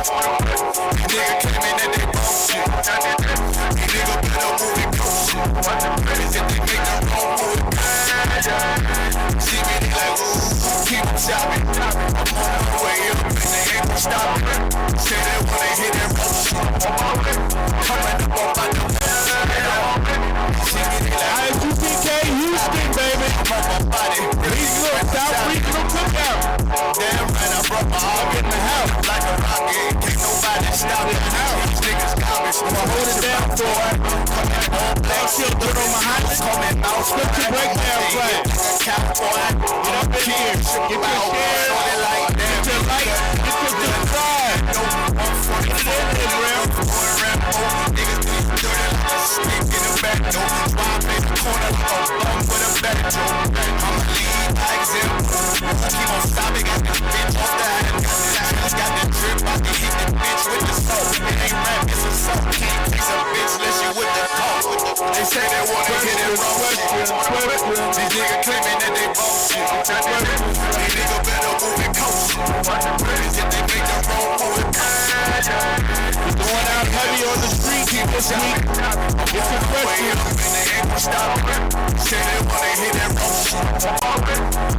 Nigga claiming that they bullshit. These niggas better move and go shit. Cause if they make the wrong move, see me, they like, ooh, keep them chopping. I'm on the way up and they ain't gon' stop it. Say they wanna hit that bullshit. Coming up on my nose. See me, they like, I.S.U.P.K, Houston, baby. I'm on my body. Regional, South Regional Cookout. Damn right, I brought my arm in the house. Like a rocket, can't nobody stop it. These niggas garbage. I'ma hold it down for it. Black children on Mahayaman. Coming out, Scripture breakdown class. Cowboy, Get up in here. Get your share. Get your like. Get your subscribe. Get it in, Israel. Niggas be dirty like a stick in the back door. Swap in the corner like a bum with a back door. I'ma lead by example. Keep on stopping, got this bitch off the hand. Got the drip, I can hit the bitch with the soap. It ain't rap, it's a soap. Can't fix a bitch unless you with the coke. They say they wanna hit it wrong shit. These niggas claiming that they bullshit. These niggas better move and coach shit. Cause if they make the wrong move, Going out heavy on the street this week. Get your questions. they ain't gon' stop it. Say they wanna hit that wrong shit.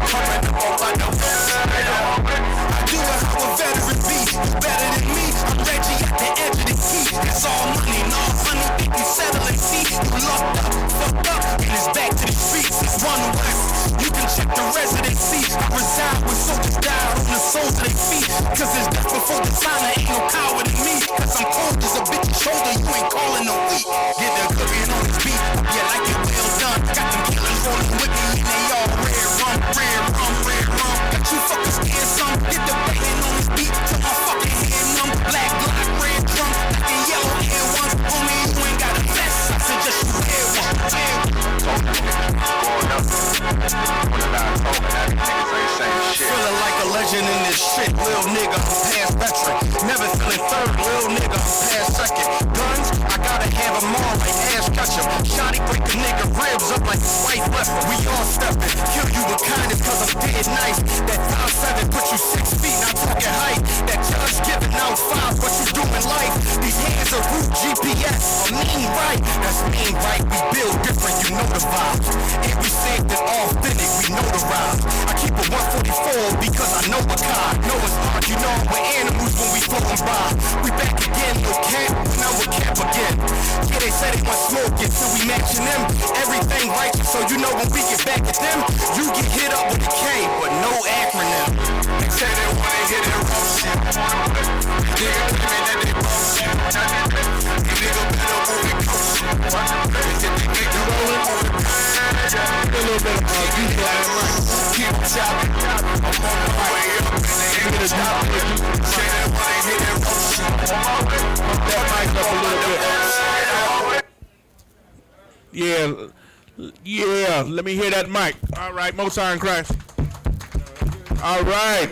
Coming up on my nose. I do it how a veteran be. You better than me. I'm Reggie at the edge of the key. It's all money, no honey. Think you settling see. You locked up, fucked up, and it's back to the streets. It's one west. You can check the residency. I reside with soldiers died on the soles of their feet. Cause it's death before the sign. Ain't no coward in me. Cause I'm cold as a bitch's shoulder. You ain't calling no weak. Get the cooking on this beat. Yeah, like it well done. Got them killers rolling with me. And they all red rum, red rum, red rum. Got you fuckers scared some. Get the banging on this beat. Till my fucking hand numb. Black block, red drum. Black and yellow hair ones. Homie, you ain't got a vest. I suggest you wear one. Feeling like a legend in this shit, lil nigga, I'm past veteran. Never feeling third, lil nigga, I'm past second. Guns, I gotta have them all like Ash Ketchum. Shotty break a nigga ribs up like his wife left him. We all steppin', kill you with kindness cause I'm dead nice. That 5'7" put you 6 feet, not talking height. That judge giving out 5, what you do in life? These hands are root GPS, a mean right. That's mean right, we build different, you know the vibes. And we saved it authentic, we know the rhymes. I keep a 144 because I know a God. Know it's hard, you know we're animals when we floating by. We back again, no cap, now we're cap again. Yeah, they say they want smoke it, so we matching them. Everything righteous, so you know when we get back at them, you get hit up with a K, but no acronym. They say they wanna hit that raw shit. Nigga claiming that they bullshit. These niggas better move and go shit. If they make the rolling on the A little bit of keep chopping. I'm on the way up and they ain't gon' stop it. Say they wanna hit that raw shit. that mic up a little bit. Yeah, let me hear that mic. All right, Most High in Christ. All right,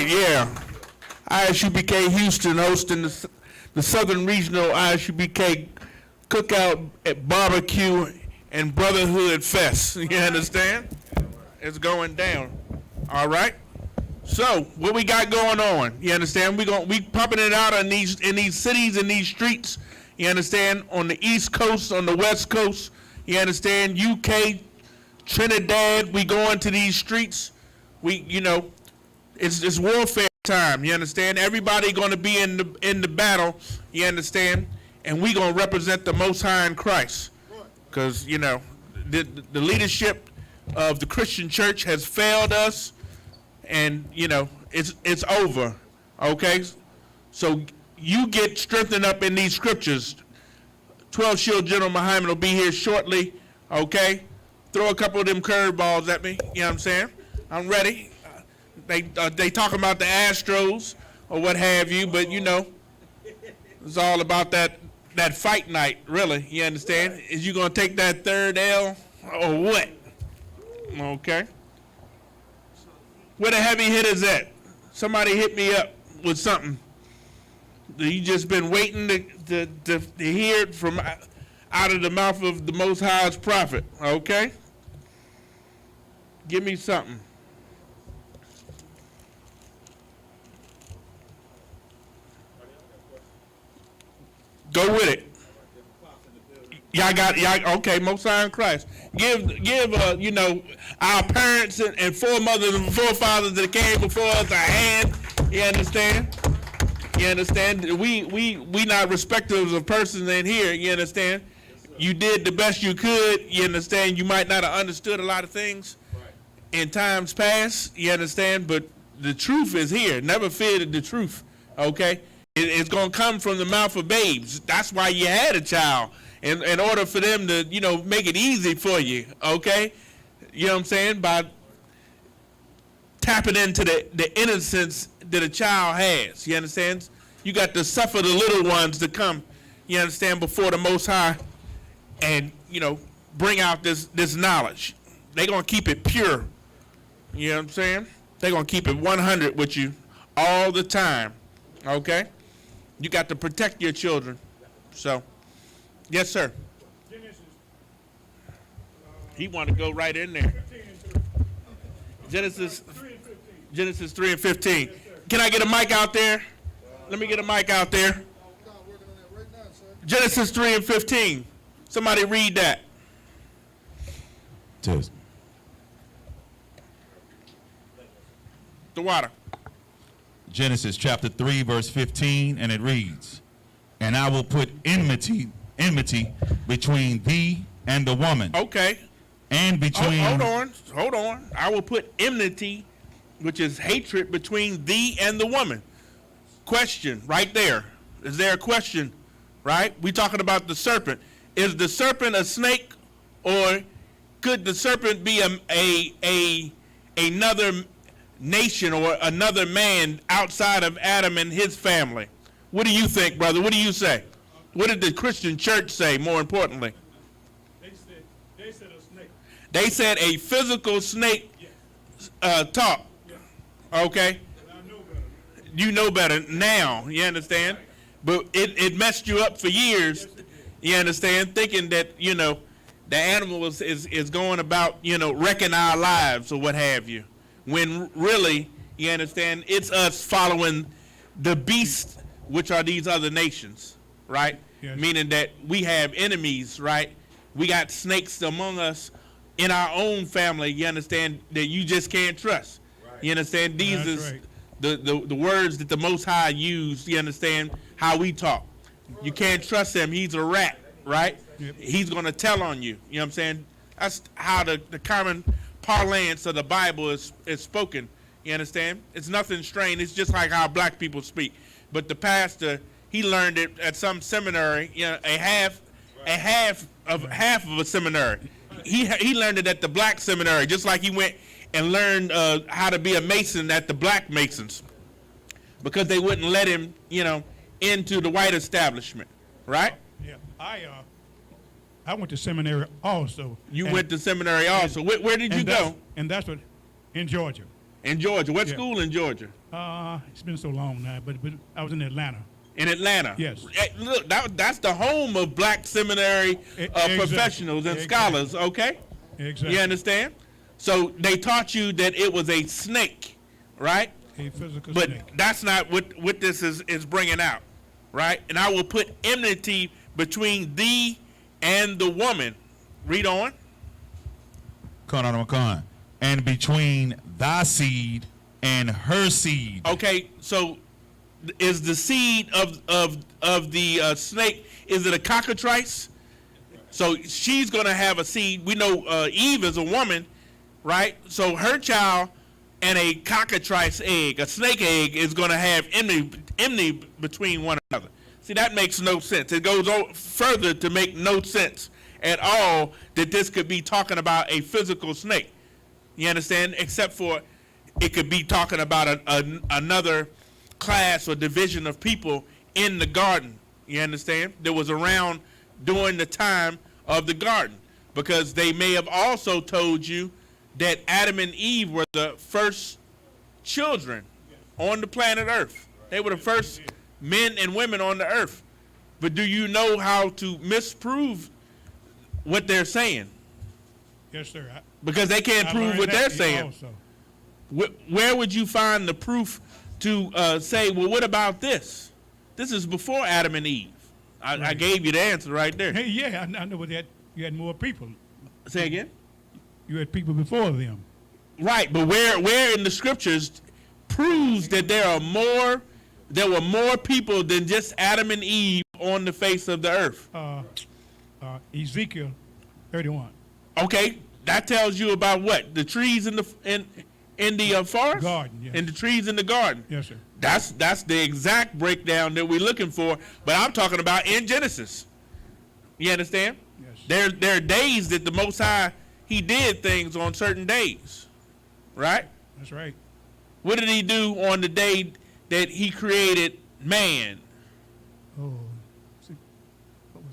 yeah. I.S.U.P.K Houston hosting the Southern Regional I.S.U.P.K Cookout at Barbecue and Brotherhood Fest. You understand? It's going down. All right. So what we got going on? You understand? We pumping it out in these cities, in these streets. You understand? On the East Coast, on the West Coast. You understand? UK, Trinidad. We go into these streets. It's warfare time. You understand? Everybody going to be in the battle. You understand? And we going to represent the Most High in Christ. Because the leadership of the Christian church has failed us, and it's over. Okay, so you get strengthened up in these scriptures. 12 Shield General Mahayaman will be here shortly. Okay, throw a couple of them curveballs at me. You know what I'm saying? I'm ready. They talking about the Astros or what have you, but it's all about that fight night, really. You understand? Is you gonna take that third L or what? Okay. Where the heavy hitters at? Somebody hit me up with something. You just been waiting to hear it from out of the mouth of the Most High's prophet. Okay. Give me something. Go with it. Y'all okay? Most High in Christ. Give you know, our parents and foremothers and forefathers that came before us a hand. You understand? You understand? We not respecters of persons in here. You understand? You did the best you could. You understand? You might not have understood a lot of things in times past. You understand? But the truth is here. Never feared the truth. Okay? It's gonna come from the mouth of babes. That's why you had a child. In order for them to, you know, make it easy for you, okay? You know what I'm saying? By tapping into the innocence that a child has, you understand? You got to suffer the little ones to come, you understand, before the Most High and, you know, bring out this knowledge. They're going to keep it pure, you know what I'm saying? They're going to keep it 100 with you all the time, okay? You got to protect your children, so... Yes, sir. He wanted to go right in there. Genesis 3 and 15. Can I get a mic out there? Let me get a mic out there. Genesis 3 and 15. Somebody read that. Cheers. The water. Genesis chapter 3, verse 15, and it reads, "And I will put enmity between thee and the woman." Okay. And between... Hold on. I will put enmity, which is hatred, between thee and the woman. Question, right there. Is there a question, right? We talking about the serpent. Is the serpent a snake, or could the serpent be another nation or another man outside of Adam and his family? What do you think, brother? What do you say? What did the Christian church say, more importantly? They said a snake. They said a physical snake talk. Yeah. Okay? I know better. You know better now, you understand? But it messed you up for years, you understand, thinking that, you know, the animal is going about, you know, wrecking our lives or what have you. When really, you understand, it's us following the beast, which are these other nations. Right? Yes. Meaning that we have enemies, right? We got snakes among us in our own family, you understand, that you just can't trust. Right. You understand? These That's is right. the words that the Most High used, you understand, how we talk. You can't trust him. He's a rat, right? Yep. He's going to tell on you. You know what I'm saying? That's how the common parlance of the Bible is spoken. You understand? It's nothing strange. It's just like how black people speak. But the pastor... He learned it at some seminary, you know, half of a seminary. He learned it at the black seminary, just like he went and learned how to be a mason at the black masons, because they wouldn't let him, you know, into the white establishment, right? Yeah, I went to seminary also. You went to seminary also. Where did you go? And that's what, in Georgia. In Georgia. What school in Georgia? It's been so long now, but I was in Atlanta. In Atlanta. Yes. Hey, look, that's the home of black seminary professionals and scholars, okay? Exactly. You understand? So they taught you that it was a snake, right? A physical but snake. But that's not what this is bringing out, right? And I will put enmity between thee and the woman. Read on. And between thy seed and her seed. Okay, so is the seed of the snake, is it a cockatrice? So she's going to have a seed. We know Eve is a woman, right? So her child and a cockatrice egg, a snake egg, is going to have enmity between one another. See, that makes no sense. It goes further to make no sense at all that this could be talking about a physical snake. You understand? Except for it could be talking about another class or division of people in the garden. You understand? That was around during the time of the garden, because they may have also told you that Adam and Eve were the first children on the planet Earth. They were the first men and women on the earth. But do you know how to misprove what they're saying? Yes, sir. Because they can't prove what they're saying. Where would you find the proof to say, well, what about this? This is before Adam and Eve. I gave you the answer right there. Hey, yeah, I know what that. You had more people. Say again? You had people before them. Right, but where in the scriptures proves that there were more people than just Adam and Eve on the face of the earth? Ezekiel 31. Okay, that tells you about what? The trees in the forest? Garden, yes. And the trees in the garden. Yes, sir. That's the exact breakdown that we're looking for, but I'm talking about in Genesis. You understand? Yes. There are days that the Most High, he did things on certain days, right? That's right. What did he do on the day that he created man? Oh.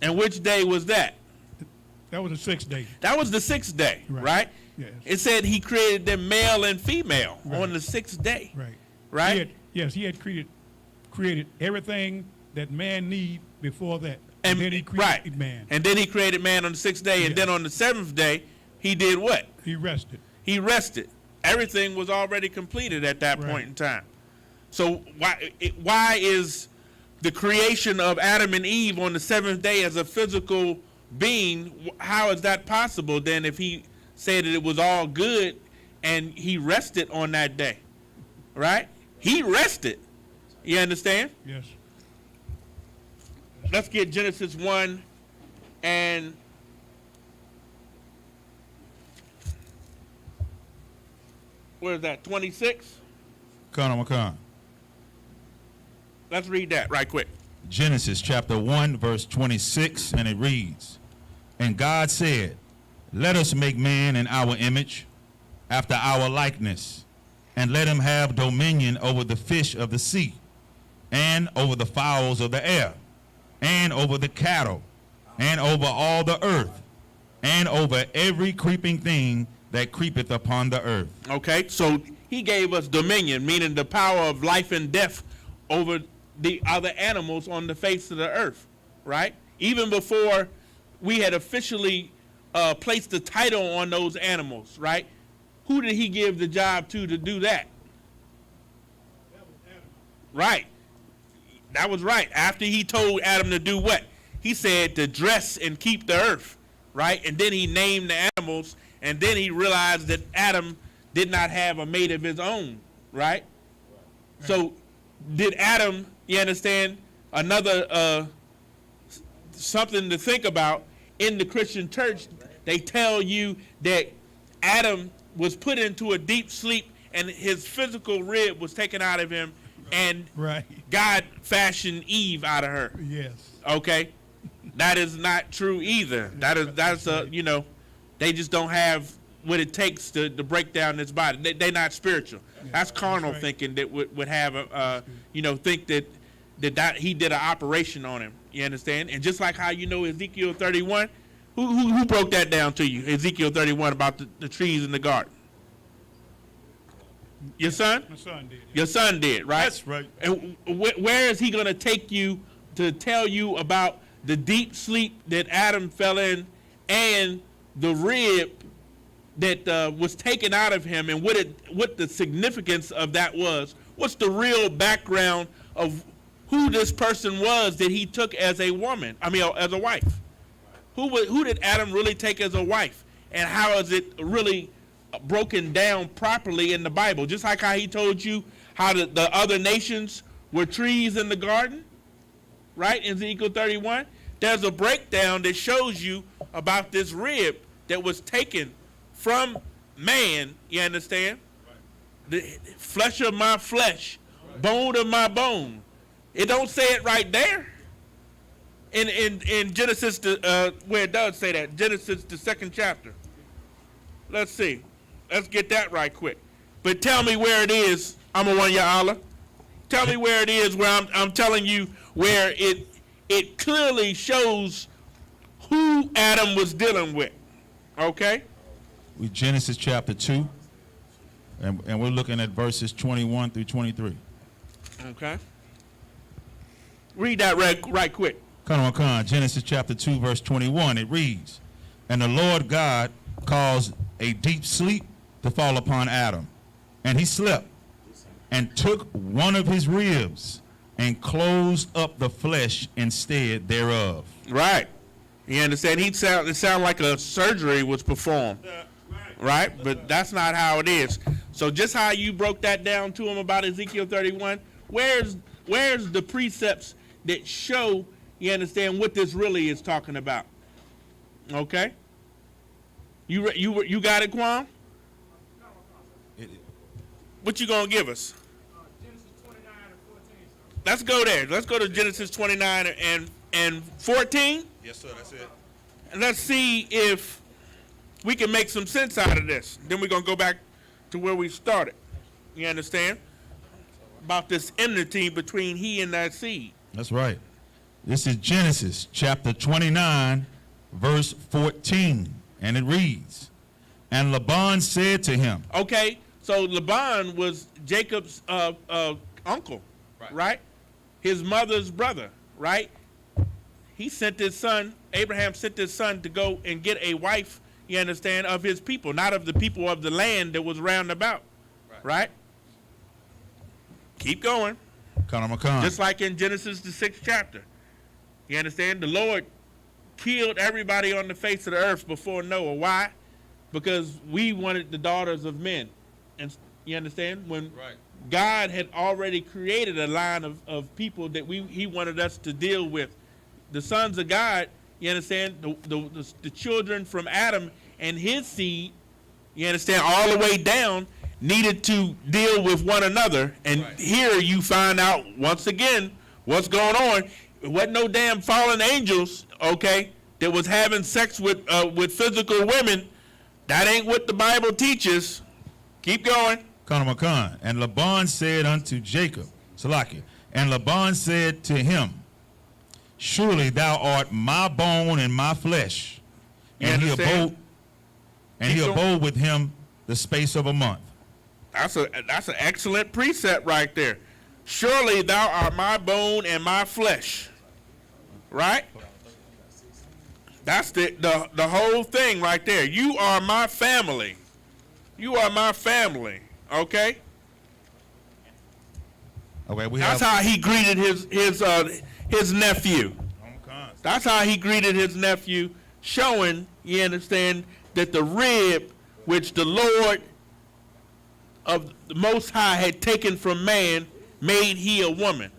And which day was that? That was the 6th day. That was the 6th day, right? Yes. It said he created them male and female on the 6th day. Right. Right? He had created everything that man need before that. And then he created man. And then he created man on the 6th day, and then on the 7th day, he did what? He rested. He rested. Everything was already completed at that point in time. So why is the creation of Adam and Eve on the 7th day as a physical being, how is that possible then if he said that it was all good and he rested on that day? Right? He rested. You understand? Yes. Let's get Genesis 1 and where is that? 26? Con. Let's read that right quick. Genesis chapter 1, verse 26, and it reads, And God said, Let us make man in our image, after our likeness, and let him have dominion over the fish of the sea, and over the fowls of the air, and over the cattle, and over all the earth, and over every creeping thing that creepeth upon the earth. Okay, so he gave us dominion, meaning the power of life and death over the other animals on the face of the earth, right? Even before we had officially placed the title on those animals, right? Who did he give the job to do that? That was Adam. Right. That was right. After he told Adam to do what? He said to dress and keep the earth, right? And then he named the animals, and then he realized that Adam did not have a mate of his own, right? So did Adam, you understand, another something to think about in the Christian church, they tell you that Adam was put into a deep sleep and his physical rib was taken out of him, and God fashioned Eve out of her. Yes. Okay? That is not true either. That's they just don't have what it takes to break down this body. They're not spiritual. That's carnal thinking that would have think that he did an operation on him. You understand? And just like how Ezekiel 31, who broke that down to you? Ezekiel 31 about the trees in the garden. Your son? My son did. Your son did, right? That's right. And where is he going to take you to tell you about the deep sleep that Adam fell in and the rib that was taken out of him, and what the significance of that was? What's the real background of who this person was that he took as a woman? As a wife. Who did Adam really take as a wife, and how is it really broken down properly in the Bible? Just like how he told you how the other nations were trees in the garden, right? In Ezekiel 31, there's a breakdown that shows you about this rib that was taken from man, you understand? The flesh of my flesh, bone of my bone. It don't say it right there. In Genesis, where it does say that, Genesis, the 2nd chapter. Let's see. Let's get that right quick. But tell me where it is. I'm a one, Ya Allah. Tell me where it is where I'm telling you where it clearly shows who Adam was dealing with. Okay? With Genesis chapter 2, and we're looking at verses 21 through 23. Okay. Read that right quick. Come on. Genesis chapter 2, verse 21, it reads, And the Lord God caused a deep sleep to fall upon Adam, and he slept, and took one of his ribs, and closed up the flesh instead thereof. Right. You understand? It sound like a surgery was performed. Right? But that's not how it is. So just how you broke that down to him about Ezekiel 31, where's the precepts that show, you understand, what this really is talking about? Okay? You got it, Quan? What you gonna give us? Genesis 29 and 14. Let's go there. Let's go to Genesis 29 and 14. Yes, sir, that's it. And let's see if we can make some sense out of this. Then we're going to go back to where we started. You understand? About this enmity between he and that seed. That's right. This is Genesis chapter 29, verse 14. And it reads, and Laban said to him. Okay, so Laban was Jacob's uncle, right? His mother's brother, right? He sent his son, Abraham sent his son to go and get a wife, you understand, of his people, not of the people of the land that was round about, right? Keep going. Just like in Genesis, the 6th chapter. You understand? The Lord killed everybody on the face of the earth before Noah. Why? Because we wanted the daughters of men. And you understand? When God had already created a line of people that he wanted us to deal with. The sons of God, you understand, the children from Adam and his seed, you understand, all the way down, needed to deal with one another. And here you find out, once again, what's going on. It wasn't no damn fallen angels, okay, that was having sex with physical women. That ain't what the Bible teaches. Keep going. And Laban said unto Jacob, Salakia, and Laban said to him, surely thou art my bone and my flesh. And he abode with him the space of a month. That's an excellent precept right there. Surely thou art my bone and my flesh. Right? That's the whole thing right there. You are my family. You are my family. Okay? Okay, that's how he greeted his nephew. That's how he greeted his nephew, showing, you understand, that the rib which the Lord of the Most High had taken from man, made he a woman,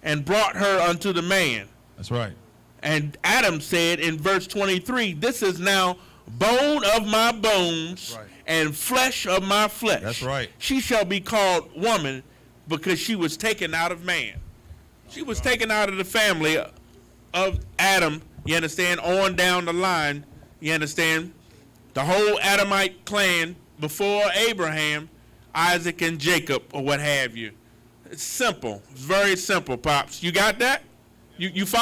and brought her unto the man. That's right. And Adam said in verse 23, this is now bone of my bones and flesh of my flesh. That's right. She shall be called woman because she was taken out of man. She was taken out of the family of Adam, you understand, on down the line, you understand, the whole Adamite clan before Abraham, Isaac, and Jacob, or what have you. It's simple. It's very simple, Pops. You got that? You follow?